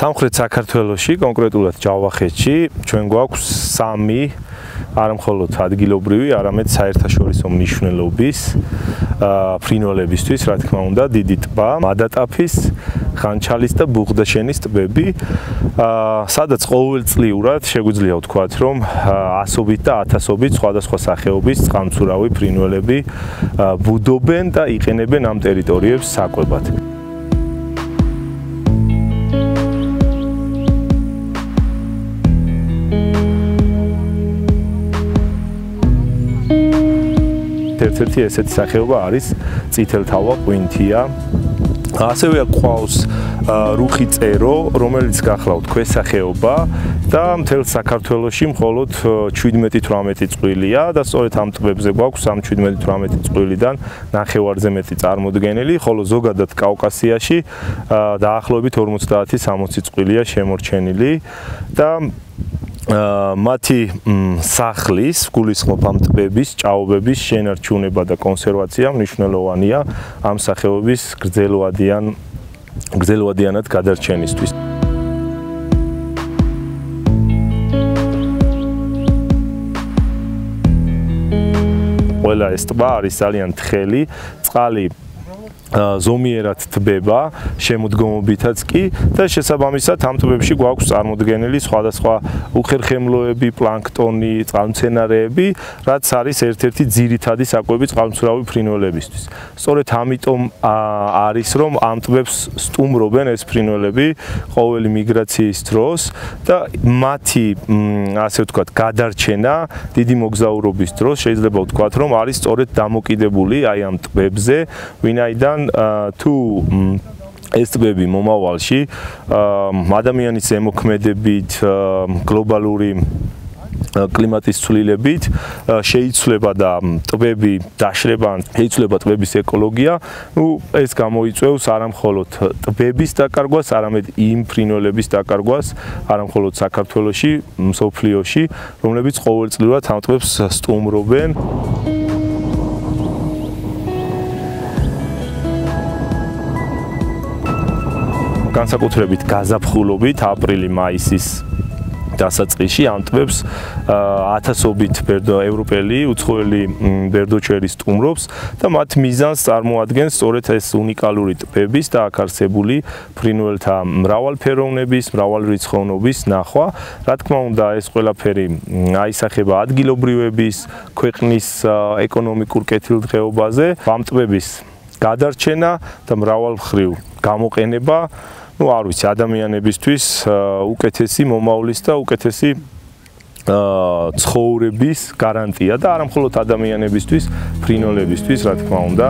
სამხრეთ საქართველოში, კონკრეტულად ჯავახეთში, ჩვენ გვაქვს 3 არა მხოლოდ ადგილობრივი, არამედ საერთაშორისო მნიშვნელობის ფრინველებისთვის, რა თქმა უნდა, დიდი ტბა, მადატაფის, ხანჩალის და ბუღდაშენის ტბები, სადაც ყოველწლიურად შეგვიძლია ვთქვათ, რომ ასობით და ათასობით სხვადასხვა სახეობის წყალმცურავი ფრინველები ბუდობენ და იყენებენ ამ ტერიტორიებს საკვებად. ერთ-ერთი ესეთი სახეობა არის წითელთავა ყვინთია. ასევე ყავს რუხი წერო, რომელიც გახლავთ ქვესახეობა და მთელ საქართველოში მხოლოდ 17-18 წყვილია და სწორედ ამ ტბებზე გვაქვს ამ 17-18 წყვილიდან ნახევარზე მეტი წარმოდგენილი, ხოლო ზოგადად კავკასიაში დაახლოებით 50-60 წყვილია შემორჩენილი და მათი სახლის, გულისხმობ ამ ტბების, ჭაობების შენარჩუნება და კონსერვაცია მნიშვნელოვანია ამ სახეობის გრძელვადიანად გადარჩენისთვის. ყველა ეს ტბა არის ძალიან თხელი, წყალი ზომიერად თბება, შემოდგომობითაც კი და შესაბამისად ამ ტბებში გვაქვს წარმოდგენილი სხვადასხვა უხერხემლოები, პლანქტონი, წყალმცენარეები, რაც არის ერთ-ერთი ძირითადი საკვები წყალმცურავი ფრინველებისთვის. სწორედ ამიტომ არის, რომ ამ ტბებს სტუმრობენ ეს ფრინველები ყოველი მიგრაციის დროს და მათი, ასე ვთქვათ, გადარჩენა დიდი მოგზაურობის დროს შეიძლება ვთქვათ, რომ არის სწორედ დამოკიდებული აი ამ ტბებზე, ვინაიდან თუ ეს ტბები მომავალში ადამიანის ზემოქმედებით, გლობალური კლიმატის ცვლილებით შეიცვლება და ტბები დაშრება, შეიცვლება ტბების ეკოლოგია, ეს გამოიწვევს არა მხოლოდ ტბების დაკარგვას, არამედ იმ ფრინველების დაკარგვას, არა მხოლოდ საქართველოში, მსოფლიოში, რომლებიც ყოველწლიურად ამ ტბებს სტუმრობენ. განსაკუთრებით გაზაფხულობით აპრილი-მაისის დასაწყისში ამ ტბებს ათასობით ევროპელი უცხოელი ბერდოჩერი სტუმრობს და მათ მიზანს წარმოადგენს სწორედ ეს უნიკალური ტბების და აქ არსებული ფრინველთა მრავალფეროვნების, მრავალრიცხოვნობის ნახვა. რა თქმა უნდა, ეს ყველაფერი აისახება ადგილობრივების, ქვეყნის ეკონომიკურ კეთილდღეობაზე, ამ ტბების გადარჩენა და მრავალმხრივ გამოყენება, არ ვიცი, ადამიანებისთვის უკეთესი მომავლის და უკეთესი ცხოვრების გარანტია და არა მხოლოდ ადამიანებისთვის, ფრინველებისთვის, რა თქმა უნდა.